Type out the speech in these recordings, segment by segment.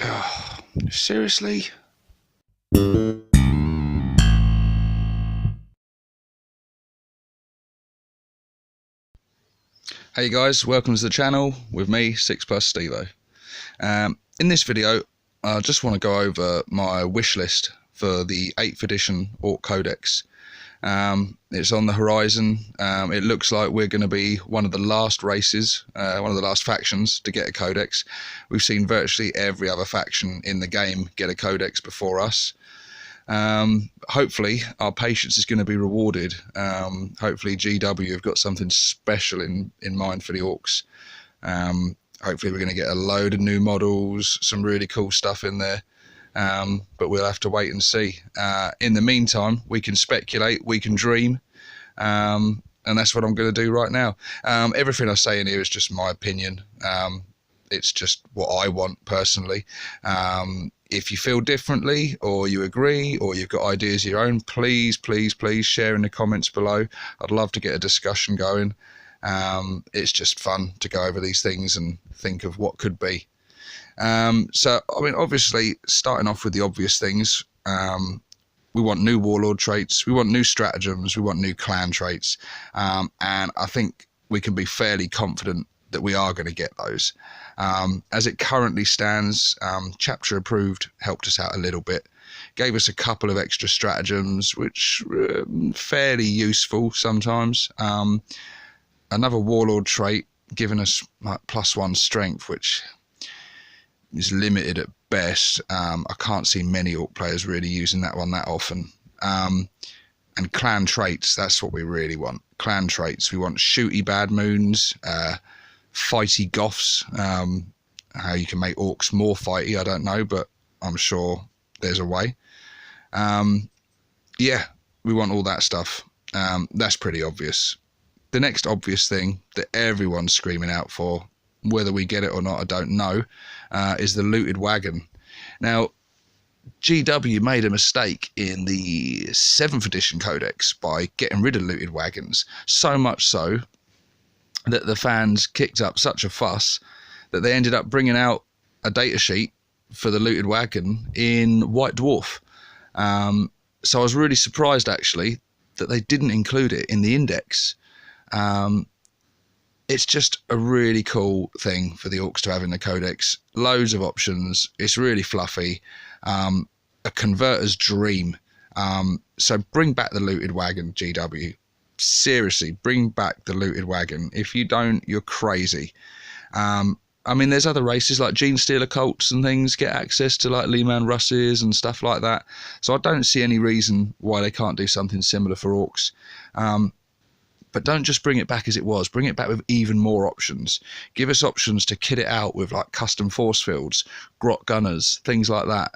Oh, seriously? Hey guys, welcome to the channel with me, 6+ Stevo. In this video, I just want to go over my wish list for the 8th edition Ork Codex. It's on the horizon. It looks like we're going to be one of the last races, one of the last factions to get a codex. We've seen virtually every other faction in the game get a codex before us. Hopefully our patience is going to be rewarded. Hopefully GW have got something special in mind for the Orks. Hopefully we're going to get a load of new models, some really cool stuff in there. But we'll have to wait and see. In the meantime, we can speculate, we can dream, and that's what I'm going to do right now. Everything I say in here is just my opinion. It's just what I want personally. If you feel differently, or you agree, or you've got ideas of your own, please share in the comments below. I'd love to get a discussion going. It's just fun to go over these things and think of what could be. So, I mean, obviously, starting off with the obvious things, we want new warlord traits, we want new stratagems, we want new clan traits, and I think we can be fairly confident that we are going to get those. As it currently stands, chapter approved helped us out a little bit, gave us a couple of extra stratagems, which were fairly useful sometimes. Another warlord trait giving us like +1 strength, which is limited at best. I can't see many Ork players really using that one that often. And clan traits, that's what we really want. Clan traits, we want shooty bad moons, fighty goths. How you can make Orks more fighty, I don't know, but I'm sure there's a way. Yeah, we want all that stuff. That's pretty obvious. The next obvious thing that everyone's screaming out for, whether we get it or not I don't know, is the looted wagon. Now, GW made a mistake in the 7th edition codex by getting rid of looted wagons, so much so that the fans kicked up such a fuss that they ended up bringing out a datasheet for the looted wagon in White Dwarf. So I was really surprised actually that they didn't include it in the index. It's just a really cool thing for the Orks to have in the codex. Loads of options. It's really fluffy. A converter's dream. So bring back the looted wagon, GW. Seriously, bring back the looted wagon. If you don't, you're crazy. I mean, there's other races like Gene Stealer cults and things get access to like Lehman Russes and stuff like that. So I don't see any reason why they can't do something similar for Orks. But don't just bring it back as it was. Bring it back with even more options. Give us options to kit it out with like custom force fields, grot gunners, things like that.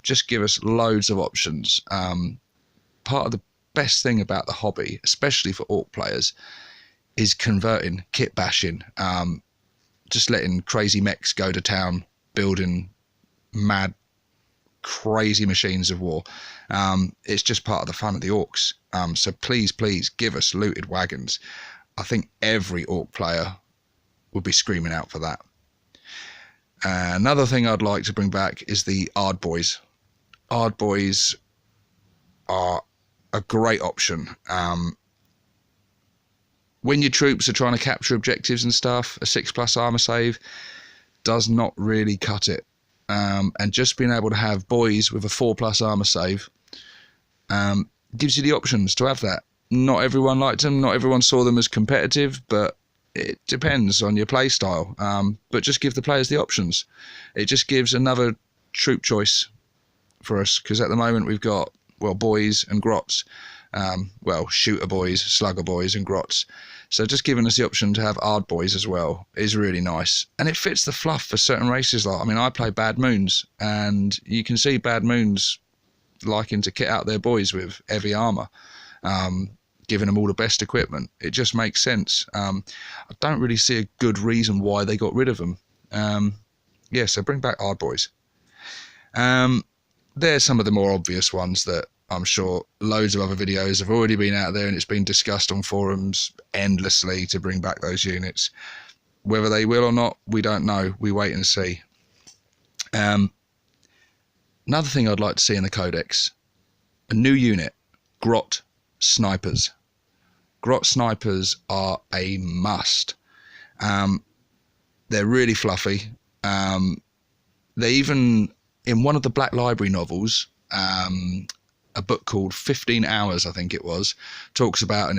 Just give us loads of options. Part of the best thing about the hobby, especially for Ork players, is converting, kit bashing, just letting crazy mechs go to town, building mad, crazy machines of war. It's just part of the fun of the Orks. So please give us looted wagons. I think every Ork player would be screaming out for that. Another thing I'd like to bring back is the Ard Boys. Ard Boys are a great option. When your troops are trying to capture objectives and stuff, a 6+ armor save does not really cut it. And just being able to have boys with a 4+ armor save gives you the options to have that. Not everyone liked them, not everyone saw them as competitive, but it depends on your play style. But just give the players the options. It just gives another troop choice for us, because at the moment we've got, well, boys and grots. Well, shooter boys, slugger boys and grots. So just giving us the option to have Ard Boys as well is really nice. And it fits the fluff for certain races. Like, I mean, I play Bad Moons, and you can see Bad Moons liking to kit out their boys with heavy armor, giving them all the best equipment. It just makes sense. I don't really see a good reason why they got rid of them. Yeah, so bring back Ard Boys. There's some of the more obvious ones that I'm sure loads of other videos have already been out there, and it's been discussed on forums endlessly to bring back those units. Whether they will or not, we don't know. We wait and see. Another thing I'd like to see in the Codex, a new unit, Grot Snipers. Grot Snipers are a must. They're really fluffy. They even, in one of the Black Library novels, a book called 15 Hours, I think it was, talks about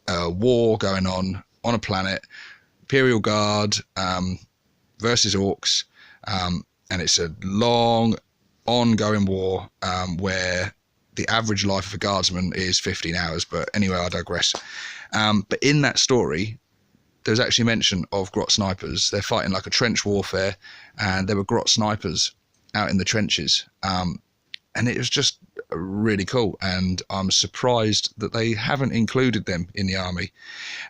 a war going on a planet, Imperial Guard versus Orcs, and it's a long, ongoing war where the average life of a guardsman is 15 hours. But anyway, I digress. But in that story, there's actually mention of Grot Snipers. They're fighting like a trench warfare, and there were Grot Snipers out in the trenches. And it was just really cool, and I'm surprised that they haven't included them in the army.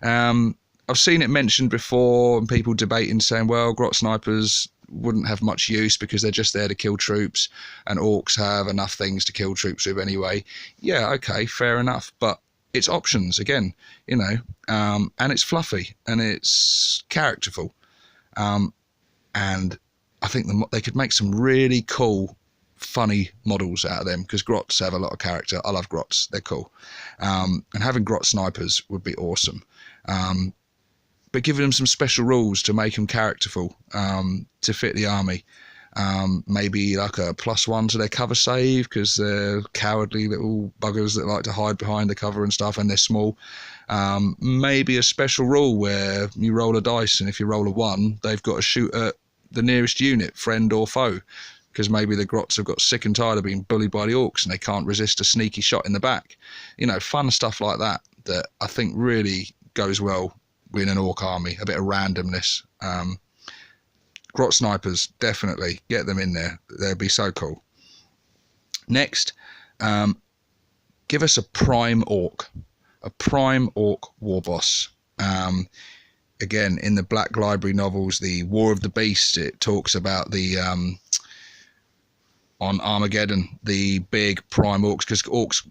I've seen it mentioned before, and people debating, saying, well, Grot Snipers wouldn't have much use because they're just there to kill troops, and Orcs have enough things to kill troops with anyway. Yeah, okay, fair enough, but it's options again, you know, and it's fluffy and it's characterful, and I think they could make some really cool, funny models out of them, because Grots have a lot of character. I love Grots, they're cool, and having Grot Snipers would be awesome. But giving them some special rules to make them characterful, to fit the army. Maybe like a +1 to their cover save, because they're cowardly little buggers that like to hide behind the cover and stuff, and they're small. Maybe a special rule where you roll a dice, and if you roll a 1, they've got to shoot at the nearest unit, friend or foe, because maybe the Grots have got sick and tired of being bullied by the Orcs and they can't resist a sneaky shot in the back. You know, fun stuff like that I think really goes well in an Orc army. A bit of randomness. Grot Snipers, definitely get them in there. They'd be so cool. Next, give us a prime Orc war boss. Again, in the Black Library novels, the War of the Beast, it talks about the on Armageddon, the big prime Orcs, because Orcs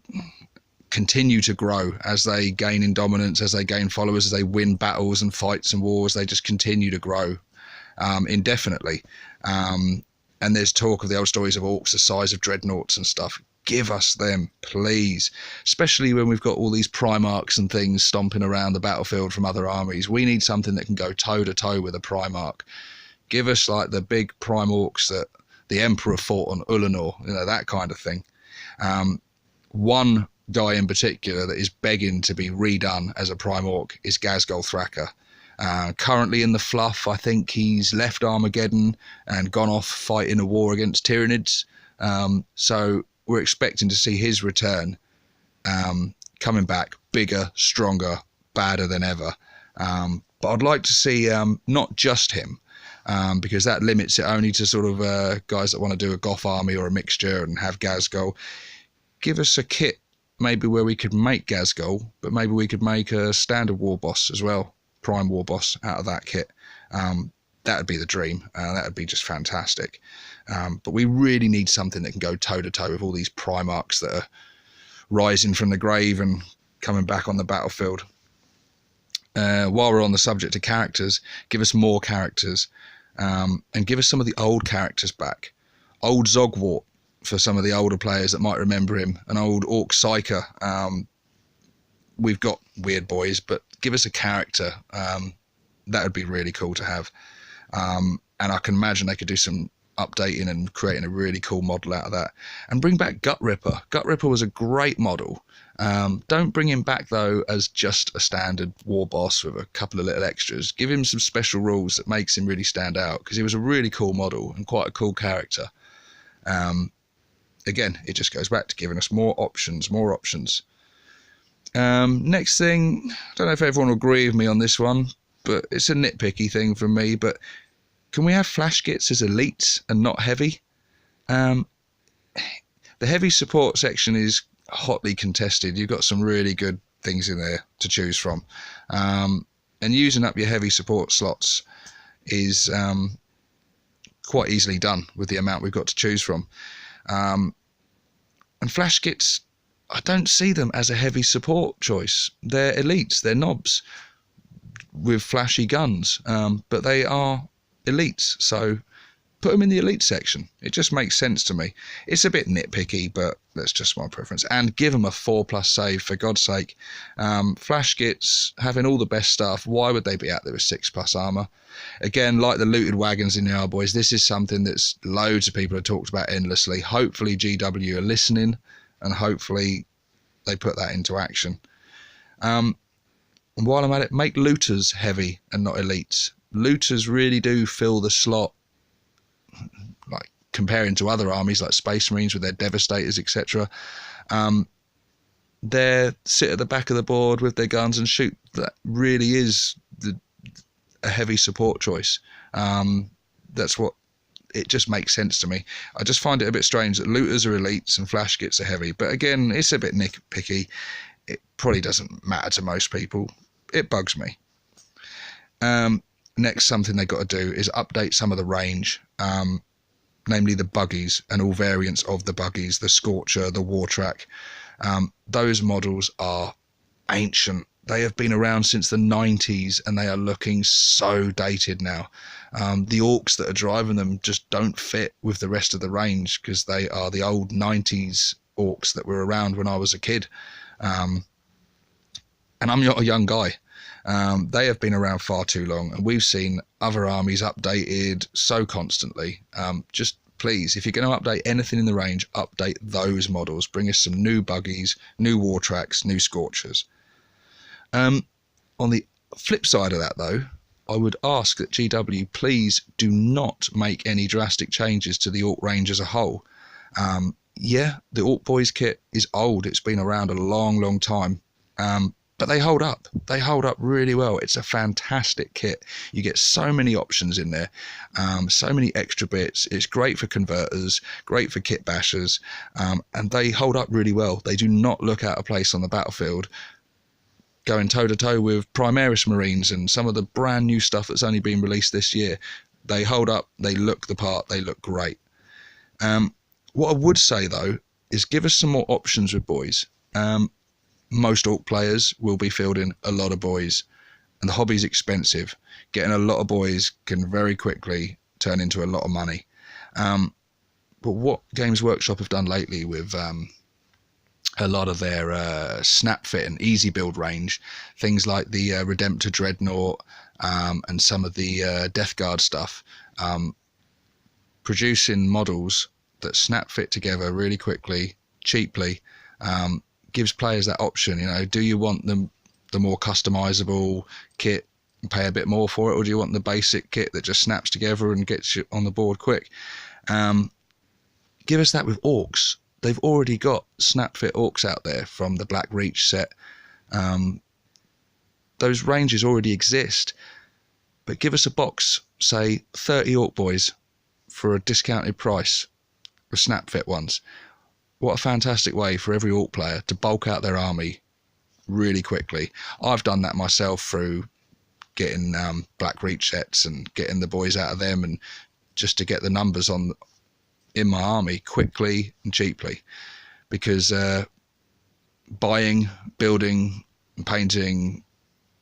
continue to grow as they gain in dominance, as they gain followers, as they win battles and fights and wars. They just continue to grow indefinitely. And there's talk of the old stories of Orcs the size of dreadnoughts and stuff. Give us them, please. Especially when we've got all these Primarchs and things stomping around the battlefield from other armies. We need something that can go toe to toe with a Primarch. Give us like the big prime Orcs that the Emperor fought on Ulanor, you know, that kind of thing. One guy in particular that is begging to be redone as a prime Orc is Ghazghkull Thraka. Currently in the fluff, I think he's left Armageddon and gone off fighting a war against Tyranids. So we're expecting to see his return, coming back bigger, stronger, badder than ever. But I'd like to see not just him, because that limits it only to sort of guys that want to do a Goth army or a mixture and have Ghazghkull. Give us a kit maybe where we could make Ghazghkull, but maybe we could make a standard war boss as well, prime war boss out of that kit. That would be the dream. That would be just fantastic. But we really need something that can go toe to toe with all these Primarchs that are rising from the grave and coming back on the battlefield. While we're on the subject of characters, give us more characters, and give us some of the old characters back. Old Zogwart, for some of the older players that might remember him, an old Orc Psyker. We've got weird boys, but give us a character. That would be really cool to have. And I can imagine they could do some updating and creating a really cool model out of that. And bring back Gut Ripper. Gut Ripper was a great model. Don't bring him back, though, as just a standard war boss with a couple of little extras. Give him some special rules that makes him really stand out, because he was a really cool model and quite a cool character. Again, it just goes back to giving us more options. Next thing, I don't know if everyone will agree with me on this one, but it's a nitpicky thing from me, but can we have flash kits as elites and not heavy? The heavy support section is hotly contested. You've got some really good things in there to choose from. And using up your heavy support slots is quite easily done with the amount we've got to choose from. And flash kits, I don't see them as a heavy support choice. They're elites, they're knobs with flashy guns, but they are elites, so put them in the elite section. It just makes sense to me. It's a bit nitpicky, but that's just my preference. And give them a 4+ save, for God's sake. Flash Gits, having all the best stuff, why would they be out there with 6+ armor? Again, like the looted wagons in the R Boys, this is something that's loads of people have talked about endlessly. Hopefully GW are listening, and hopefully they put that into action. And while I'm at it, make looters heavy and not elites. Looters really do fill the slot, like comparing to other armies like Space Marines with their Devastators, etc. They sit at the back of the board with their guns and shoot. That really is a heavy support choice. That's what it just makes sense to me. I just find it a bit strange that looters are elites and Flash Gits are heavy, but again, it's a bit nitpicky. It probably doesn't matter to most people. It bugs me. Next, something they got to do is update some of the range, namely the buggies and all variants of the buggies, the Scorcher, the Wartrack. Those models are ancient. They have been around since the 90s and they are looking so dated now. The Orks that are driving them just don't fit with the rest of the range because they are the old 90s Orks that were around when I was a kid. And I'm not a young guy. They have been around far too long, and we've seen other armies updated so constantly. Just please, if you're going to update anything in the range, update those models. Bring us some new buggies, new Wartracks, new Scorchers. On the flip side of that, though, I would ask that GW please do not make any drastic changes to the Ork range as a whole. Yeah, the Ork Boys kit is old. It's been around a long, long time. But they hold up. They hold up really well. It's a fantastic kit. You get so many options in there, so many extra bits. It's great for converters, great for kit bashers, and they hold up really well. They do not look out of place on the battlefield, going toe-to-toe with Primaris Marines and some of the brand new stuff that's only been released this year. They hold up, they look the part, they look great. What I would say, though, is give us some more options with boys. Most Ork players will be fielding a lot of boys, and the hobby's expensive. Getting a lot of boys can very quickly turn into a lot of money. But what Games Workshop have done lately with a lot of their snap fit and easy build range, things like the Redemptor Dreadnought and some of the Death Guard stuff, producing models that snap fit together really quickly, cheaply, gives players that option. You know, do you want the more customizable kit and pay a bit more for it, or do you want the basic kit that just snaps together and gets you on the board quick? Give us that with Orks. They've already got snap fit Orks out there from the Black Reach set. Those ranges already exist, but give us a box, say 30 Ork Boys for a discounted price with snap fit ones. What a fantastic way for every Ork player to bulk out their army really quickly. I've done that myself through getting Black Reach sets and getting the boys out of them, and just to get the numbers in my army quickly and cheaply, because buying, building and painting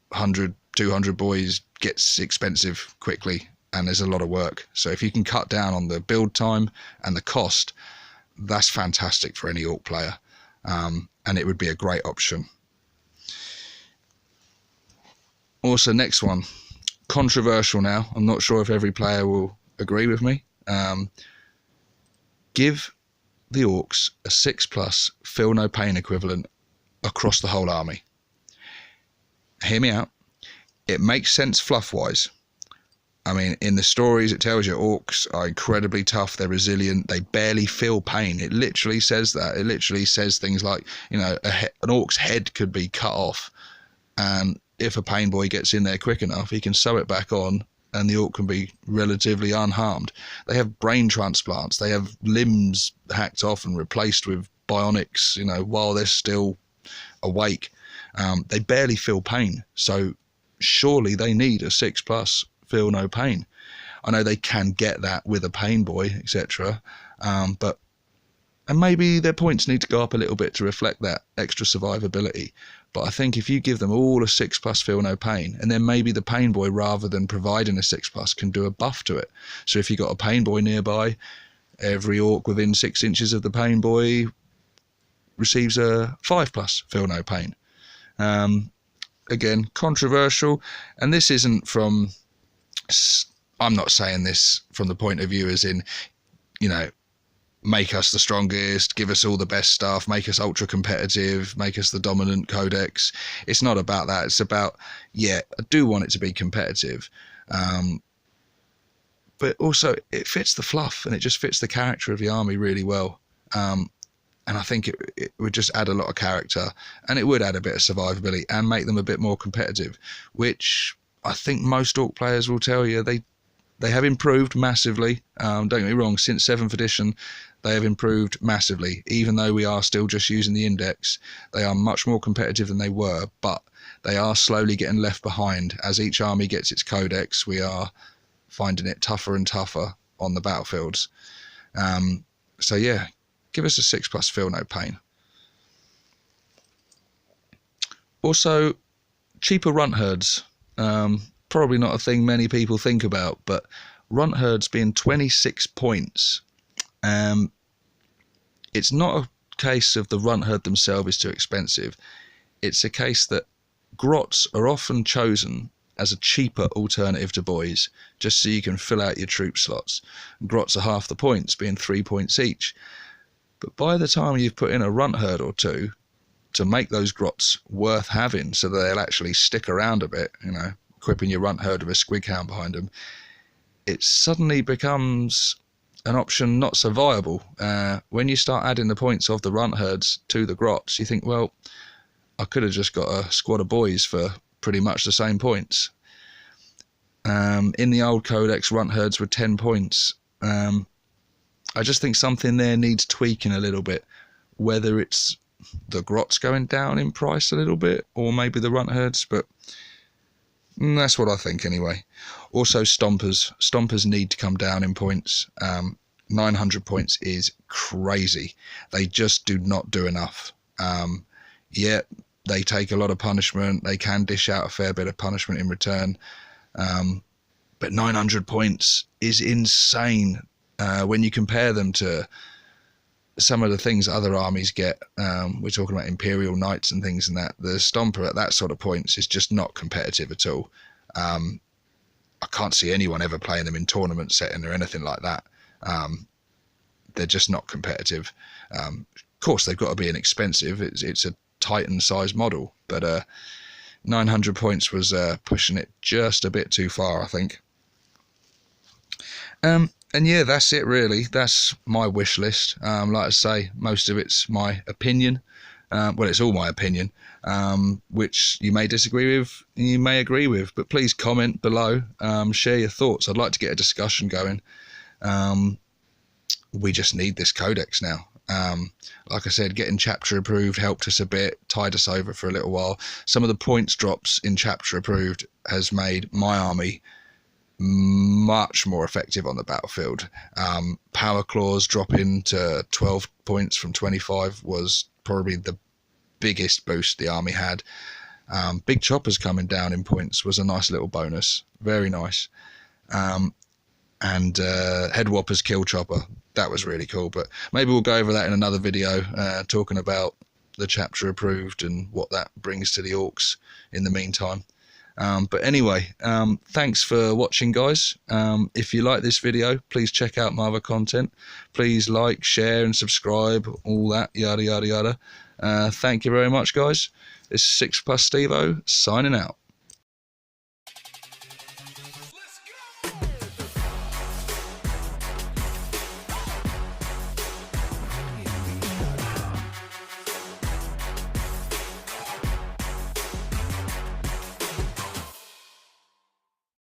100, 200 boys gets expensive quickly, and there's a lot of work. So if you can cut down on the build time and the cost, that's fantastic for any Ork player, and it would be a great option. Also, next one, controversial now. I'm not sure if every player will agree with me. Give the Orks a 6+ feel no pain equivalent across the whole army. Hear me out. It makes sense fluff wise. I mean, in the stories, it tells you Orks are incredibly tough, they're resilient, they barely feel pain. It literally says that. It literally says things like, you know, an Ork's head could be cut off, and if a pain boy gets in there quick enough, he can sew it back on, and the Ork can be relatively unharmed. They have brain transplants, they have limbs hacked off and replaced with bionics, you know, while they're still awake. They barely feel pain, so surely they need a 6+ feel no pain. I know they can get that with a pain boy, etc. And maybe their points need to go up a little bit to reflect that extra survivability. But I think if you give them all a 6+ feel no pain, and then maybe the pain boy, rather than providing a 6+, can do a buff to it. So if you've got a pain boy nearby, every orc within 6 inches of the pain boy receives a 5+ feel no pain. Again, controversial, and this isn't from, I'm not saying this from the point of view as in, you know, make us the strongest, give us all the best stuff, make us ultra competitive, make us the dominant codex. It's not about that. It's about, yeah, I do want it to be competitive, but also it fits the fluff and it just fits the character of the army really well. And I think it would just add a lot of character, and it would add a bit of survivability and make them a bit more competitive, which I think most orc players will tell you they have improved massively. Don't get me wrong, since 7th edition they have improved massively. Even though we are still just using the index, they are much more competitive than they were, but they are slowly getting left behind. As each army gets its codex, we are finding it tougher and tougher on the battlefields. So yeah, give us a 6+ feel no pain. Also, cheaper runt herds. Probably not a thing many people think about, but runt herds being 26 points. It's not a case of the runt herd themselves is too expensive. It's a case that grots are often chosen as a cheaper alternative to boys, just so you can fill out your troop slots. Grots are half the points, being 3 points each. But by the time you've put in a runt herd or two to make those grots worth having, so that they'll actually stick around a bit, you know, equipping your runt herd with a squig hound behind them, it suddenly becomes an option not so viable. When you start adding the points of the runt herds to the grots, you think, well, I could have just got a squad of boys for pretty much the same points. In the old codex, runt herds were 10 points. I just think something there needs tweaking a little bit, whether it's the grots going down in price a little bit, or maybe the runt herds, but that's what I think anyway. Also, stompers need to come down in points. 900 points is crazy. They just do not do enough. Yeah, they take a lot of punishment. They can dish out a fair bit of punishment in return, but 900 points is insane when you compare them to some of the things other armies get. We're talking about Imperial Knights and things, and that the Stomper at that sort of points is just not competitive at all. I can't see anyone ever playing them in tournament setting or anything like that. They're just not competitive. Of course, they've got to be inexpensive. It's a Titan-sized model, but 900 points was pushing it just a bit too far, I think. And yeah, that's it really. That's my wish list. Like I say, most of it's my opinion. Well, it's all my opinion, which you may disagree with, you may agree with, but please comment below, share your thoughts. I'd like to get a discussion going. We just need this codex now. Like I said, getting chapter approved helped us a bit, tied us over for a little while. Some of the points drops in chapter approved has made my army much more effective on the battlefield. Power claws dropping to 12 points from 25 was probably the biggest boost the army had. Big choppers coming down in points was a nice little bonus, very nice. And head whoppers kill chopper, that was really cool, but maybe we'll go over that in another video, talking about the chapter approved and what that brings to the orcs in the meantime. But anyway, thanks for watching, guys. If you like this video, please check out my other content. Please like, share and subscribe, all that yada yada yada. Thank you very much, guys. This is 6+ Stevo signing out.